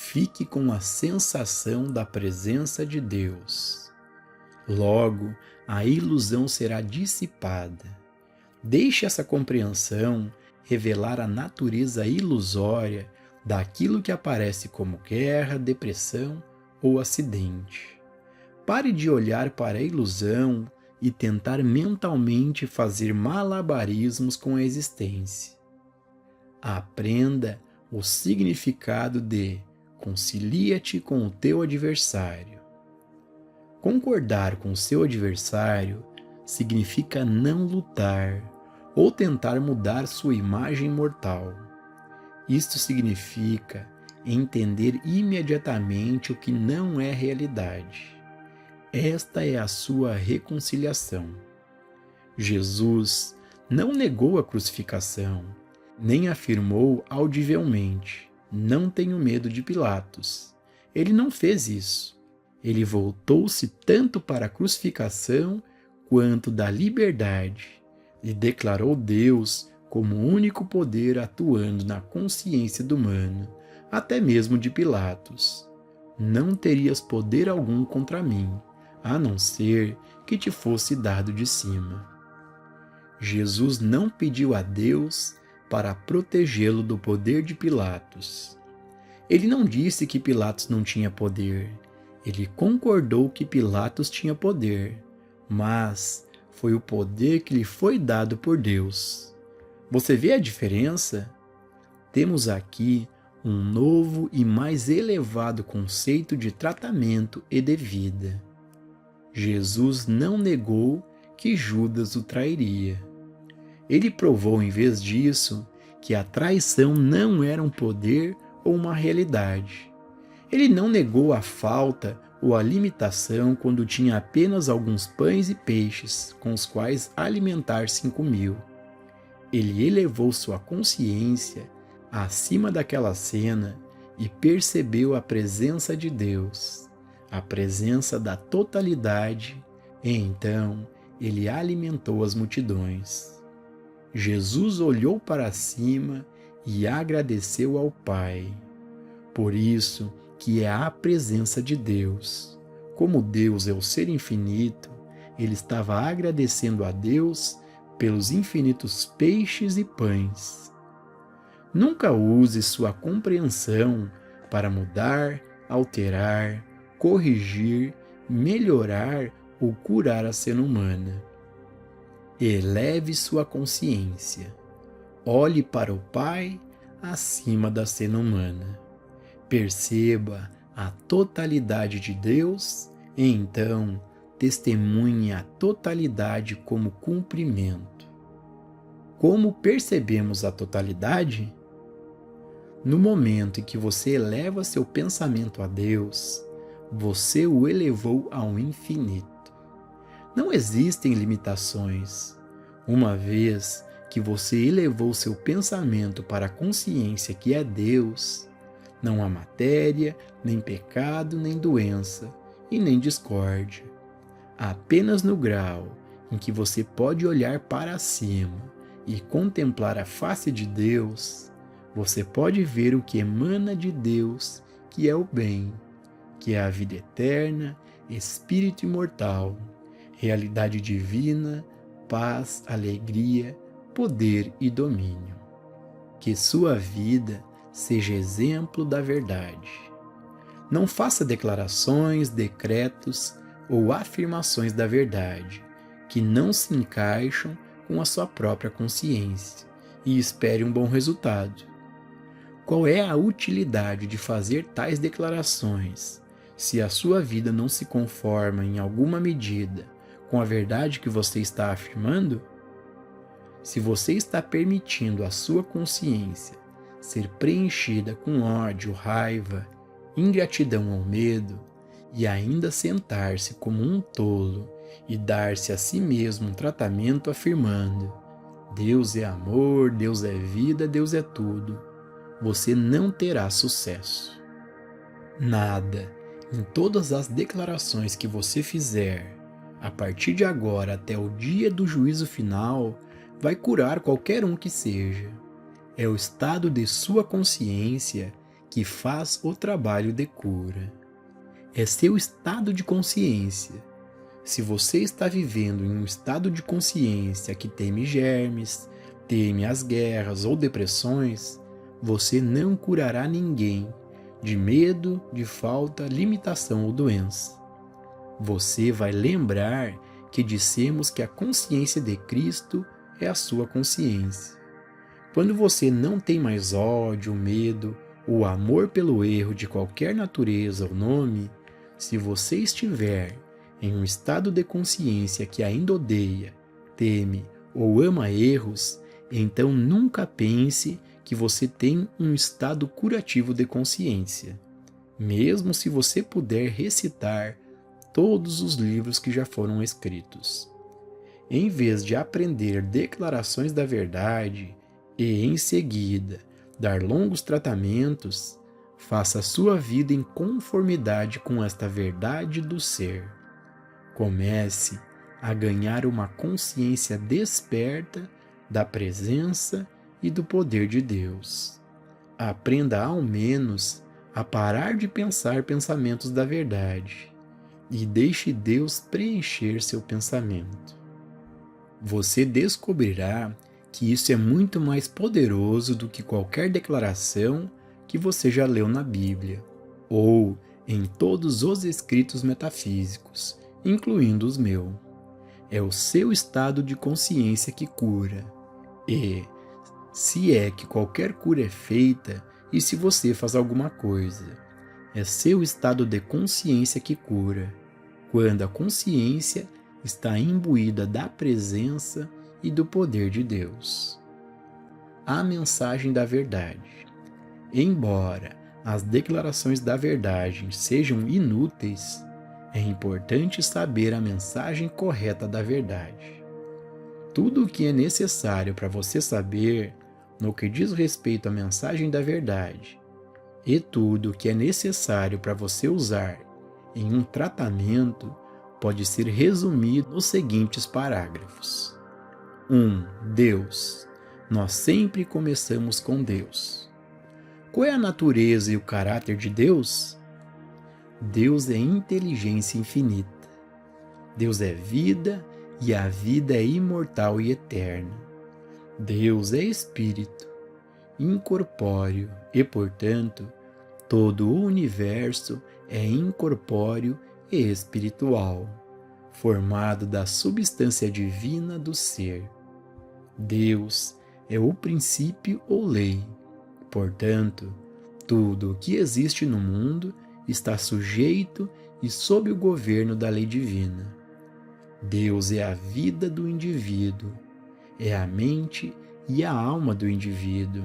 fique com a sensação da presença de Deus. Logo, a ilusão será dissipada. Deixe essa compreensão revelar a natureza ilusória daquilo que aparece como guerra, depressão ou acidente. Pare de olhar para a ilusão e tentar mentalmente fazer malabarismos com a existência. Aprenda o significado de concilia-te com o teu adversário. Concordar com o seu adversário significa não lutar ou tentar mudar sua imagem mortal. Isto significa entender imediatamente o que não é realidade. Esta é a sua reconciliação. Jesus não negou a crucificação, nem afirmou audivelmente: não tenho medo de Pilatos. Ele não fez isso. Ele voltou-se tanto para a crucificação quanto da liberdade e declarou Deus como o único poder atuando na consciência do humano, até mesmo de Pilatos. Não terias poder algum contra mim, a não ser que te fosse dado de cima. Jesus não pediu a Deus para protegê-lo do poder de Pilatos. Ele não disse que Pilatos não tinha poder. Ele concordou que Pilatos tinha poder, mas foi o poder que lhe foi dado por Deus. Você vê a diferença? Temos aqui um novo e mais elevado conceito de tratamento e de vida. Jesus não negou que Judas o trairia. Ele provou, em vez disso, que a traição não era um poder ou uma realidade. Ele não negou a falta ou a limitação quando tinha apenas alguns pães e peixes com os quais alimentar 5.000. Ele elevou sua consciência acima daquela cena e percebeu a presença de Deus, a presença da totalidade, e então ele alimentou as multidões. Jesus olhou para cima e agradeceu ao Pai. Por isso que é a presença de Deus. Como Deus é o ser infinito, ele estava agradecendo a Deus pelos infinitos peixes e pães. Nunca use sua compreensão para mudar, alterar, corrigir, melhorar ou curar a cena humana. Eleve sua consciência. Olhe para o Pai acima da cena humana. Perceba a totalidade de Deus e então testemunhe a totalidade como cumprimento. Como percebemos a totalidade? No momento em que você eleva seu pensamento a Deus, você o elevou ao infinito. Não existem limitações. Uma vez que você elevou seu pensamento para a consciência que é Deus, não há matéria, nem pecado, nem doença, e nem discórdia. Apenas no grau em que você pode olhar para cima e contemplar a face de Deus, você pode ver o que emana de Deus, que é o bem, que é a vida eterna, espírito imortal, realidade divina, paz, alegria, poder e domínio. Que sua vida seja exemplo da verdade. Não faça declarações, decretos ou afirmações da verdade que não se encaixam com a sua própria consciência e espere um bom resultado. Qual é a utilidade de fazer tais declarações se a sua vida não se conforma em alguma medida com a verdade que você está afirmando? Se você está permitindo a sua consciência ser preenchida com ódio, raiva, ingratidão ou medo, e ainda sentar-se como um tolo e dar-se a si mesmo um tratamento afirmando: Deus é amor, Deus é vida, Deus é tudo, você não terá sucesso. Nada, em todas as declarações que você fizer, a partir de agora até o dia do juízo final, vai curar qualquer um que seja. É o estado de sua consciência que faz o trabalho de cura. É seu estado de consciência. Se você está vivendo em um estado de consciência que teme germes, teme as guerras ou depressões, você não curará ninguém de medo, de falta, limitação ou doença. Você vai lembrar que dissemos que a consciência de Cristo é a sua consciência. Quando você não tem mais ódio, medo ou amor pelo erro de qualquer natureza ou nome, se você estiver em um estado de consciência que ainda odeia, teme ou ama erros, então nunca pense que você tem um estado curativo de consciência, mesmo se você puder recitar todos os livros que já foram escritos. Em vez de aprender declarações da verdade e, em seguida, dar longos tratamentos, faça sua vida em conformidade com esta verdade do ser. Comece a ganhar uma consciência desperta da presença e do poder de Deus. Aprenda ao menos a parar de pensar pensamentos da verdade e deixe Deus preencher seu pensamento. Você descobrirá que isso é muito mais poderoso do que qualquer declaração que você já leu na Bíblia ou em todos os escritos metafísicos, incluindo os meus. É o seu estado de consciência que cura. E, se é que qualquer cura é feita e se você faz alguma coisa, é seu estado de consciência que cura, quando a consciência está imbuída da presença e do poder de Deus. A mensagem da verdade. Embora as declarações da verdade sejam inúteis, é importante saber a mensagem correta da verdade. Tudo o que é necessário para você saber no que diz respeito à mensagem da verdade e tudo o que é necessário para você usar em um tratamento pode ser resumido nos seguintes parágrafos. 1. Deus. Nós sempre começamos com Deus. Qual é a natureza e o caráter de Deus? Deus é inteligência infinita. Deus é vida e a vida é imortal e eterna. Deus é espírito, incorpóreo e, portanto, todo o universo é incorpóreo e espiritual, formado da substância divina do ser. Deus é o princípio ou lei. Portanto, tudo o que existe no mundo está sujeito e sob o governo da lei divina. Deus é a vida do indivíduo, é a mente e a alma do indivíduo,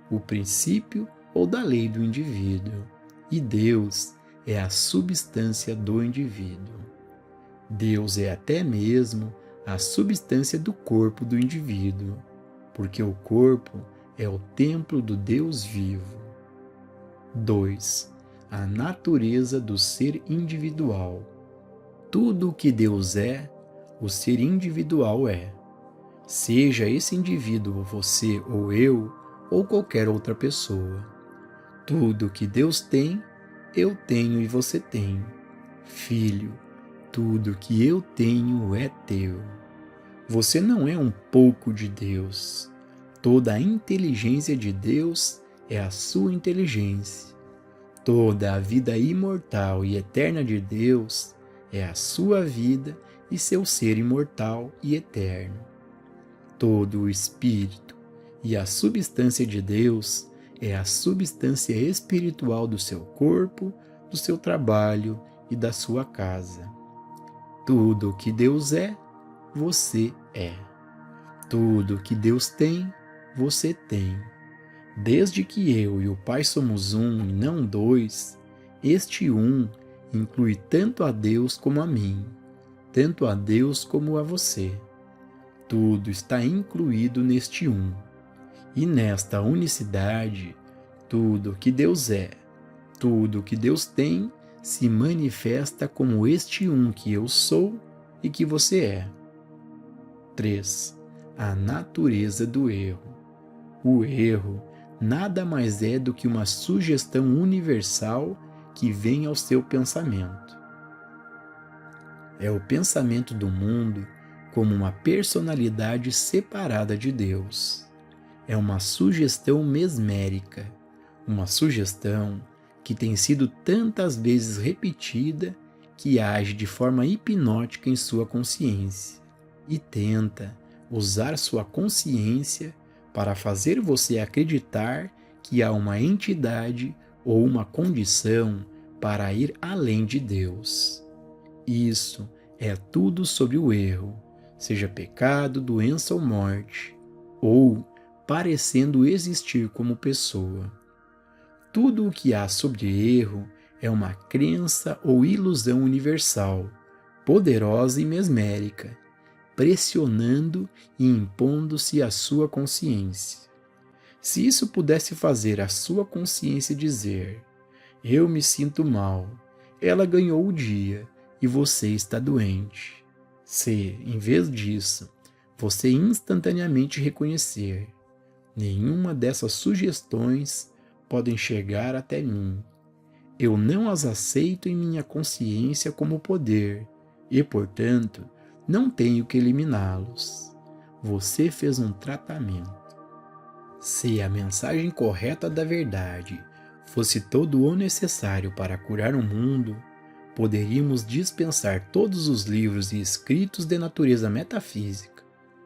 o princípio ou da lei do indivíduo, e Deus é a substância do indivíduo. Deus é até mesmo a substância do corpo do indivíduo, porque o corpo é o templo do Deus vivo. 2. A natureza do ser individual. Tudo o que Deus é, o ser individual é. Seja esse indivíduo você ou eu, ou qualquer outra pessoa. Tudo o que Deus tem, eu tenho e você tem. Filho, tudo o que eu tenho é teu. Você não é um pouco de Deus. Toda a inteligência de Deus é a sua inteligência. Toda a vida imortal e eterna de Deus é a sua vida e seu ser imortal e eterno. Todo o Espírito e a substância de Deus é a substância espiritual do seu corpo, do seu trabalho e da sua casa. Tudo o que Deus é, você é. Tudo o que Deus tem, você tem. Desde que eu e o Pai somos um e não dois, este um inclui tanto a Deus como a mim, tanto a Deus como a você. Tudo está incluído neste um. E nesta unicidade, tudo que Deus é, tudo que Deus tem, se manifesta como este um que eu sou e que você é. 3. A natureza do erro. O erro nada mais é do que uma sugestão universal que vem ao seu pensamento. É o pensamento do mundo como uma personalidade separada de Deus. É uma sugestão mesmérica, uma sugestão que tem sido tantas vezes repetida que age de forma hipnótica em sua consciência e tenta usar sua consciência para fazer você acreditar que há uma entidade ou uma condição para ir além de Deus. Isso é tudo sobre o erro, seja pecado, doença ou morte, ou parecendo existir como pessoa. Tudo o que há sobre erro é uma crença ou ilusão universal, poderosa e mesmérica, pressionando e impondo-se à sua consciência. Se isso pudesse fazer a sua consciência dizer: eu me sinto mal, ela ganhou o dia e você está doente. Se, em vez disso, você instantaneamente reconhecer: nenhuma dessas sugestões podem chegar até mim. Eu não as aceito em minha consciência como poder e, portanto, não tenho que eliminá-los. Você fez um tratamento. Se a mensagem correta da verdade fosse todo o necessário para curar o mundo, poderíamos dispensar todos os livros e escritos de natureza metafísica,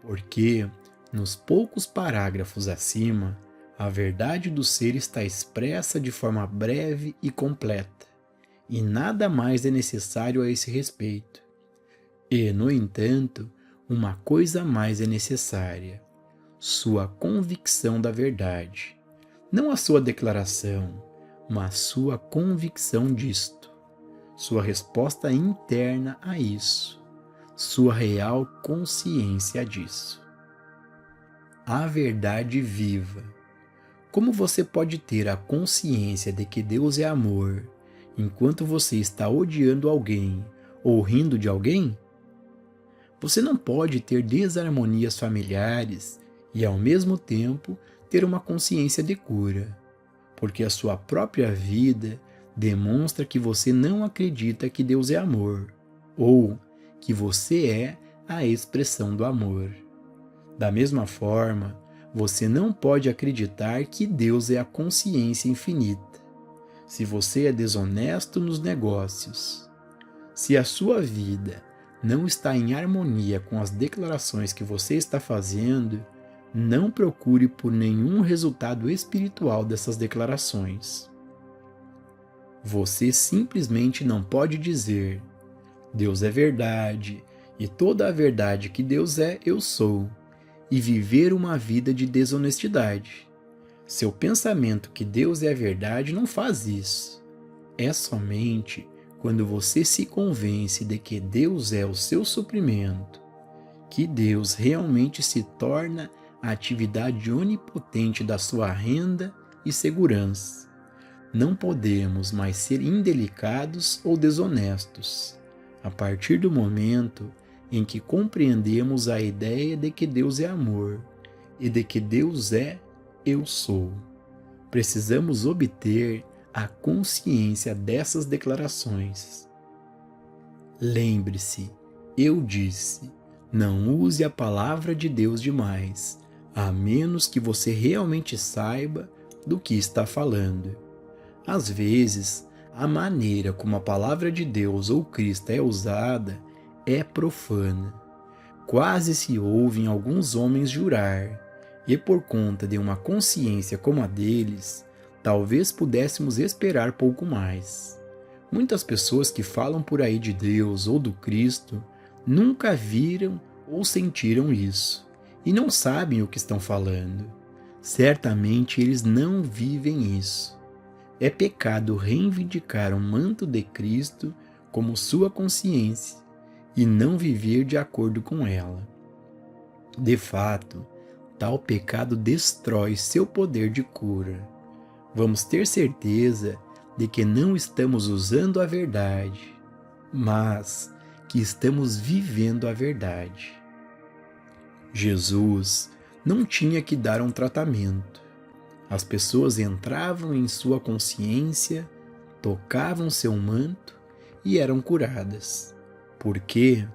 porque, nos poucos parágrafos acima, a verdade do ser está expressa de forma breve e completa, e nada mais é necessário a esse respeito. E, no entanto, uma coisa mais é necessária: sua convicção da verdade. Não a sua declaração, mas sua convicção disto, sua resposta interna a isso, sua real consciência disso. A verdade viva. Como você pode ter a consciência de que Deus é amor, enquanto você está odiando alguém ou rindo de alguém? Você não pode ter desarmonias familiares e, ao mesmo tempo, ter uma consciência de cura, porque a sua própria vida demonstra que você não acredita que Deus é amor, ou que você é a expressão do amor. Da mesma forma, você não pode acreditar que Deus é a consciência infinita, se você é desonesto nos negócios. Se a sua vida não está em harmonia com as declarações que você está fazendo, não procure por nenhum resultado espiritual dessas declarações. Você simplesmente não pode dizer: Deus é verdade, e toda a verdade que Deus é, eu sou, e viver uma vida de desonestidade. Seu pensamento que Deus é a verdade não faz isso. É somente quando você se convence de que Deus é o seu suprimento, que Deus realmente se torna a atividade onipotente da sua renda e segurança. Não podemos mais ser indelicados ou desonestos, a partir do momento em que compreendemos a ideia de que Deus é amor e de que Deus é eu sou. Precisamos obter a consciência dessas declarações. Lembre-se, eu disse, não use a palavra de Deus demais, a menos que você realmente saiba do que está falando. Às vezes, a maneira como a palavra de Deus ou Cristo é usada é profana. Quase se ouve em alguns homens jurar, e por conta de uma consciência como a deles, talvez pudéssemos esperar pouco mais. Muitas pessoas que falam por aí de Deus ou do Cristo nunca viram ou sentiram isso, e não sabem o que estão falando. Certamente eles não vivem isso. É pecado reivindicar o manto de Cristo como sua consciência e não viver de acordo com ela. De fato, tal pecado destrói seu poder de cura. Vamos ter certeza de que não estamos usando a verdade, mas que estamos vivendo a verdade. Jesus não tinha que dar um tratamento. As pessoas entravam em sua consciência, tocavam seu manto e eram curadas, porque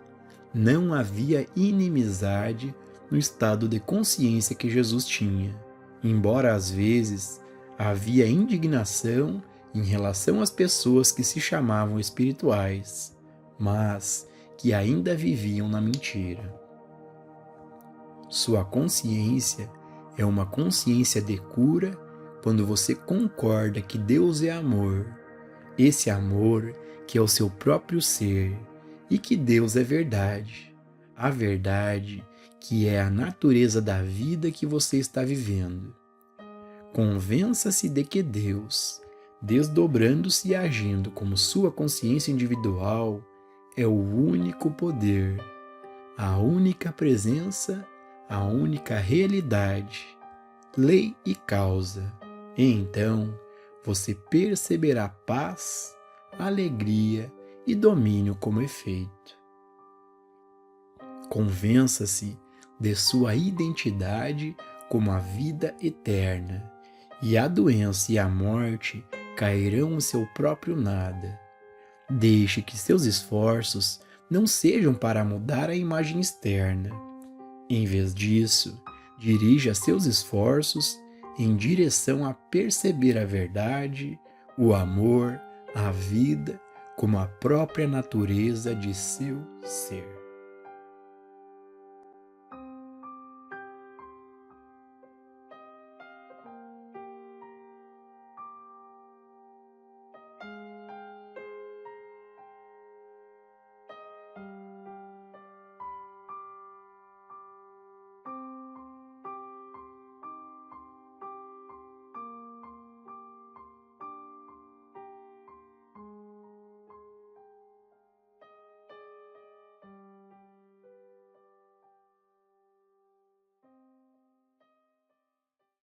não havia inimizade no estado de consciência que Jesus tinha, embora às vezes havia indignação em relação às pessoas que se chamavam espirituais, mas que ainda viviam na mentira. Sua consciência é uma consciência de cura quando você concorda que Deus é amor, esse amor que é o seu próprio ser, e que Deus é verdade, a verdade que é a natureza da vida que você está vivendo. Convença-se de que Deus, desdobrando-se e agindo como sua consciência individual, é o único poder, a única presença, a única realidade, lei e causa. E então você perceberá paz, alegria e domínio como efeito. Convença-se de sua identidade como a vida eterna, e a doença e a morte cairão em seu próprio nada. Deixe que seus esforços não sejam para mudar a imagem externa. Em vez disso, dirija seus esforços em direção a perceber a verdade, o amor, a vida como a própria natureza de seu ser.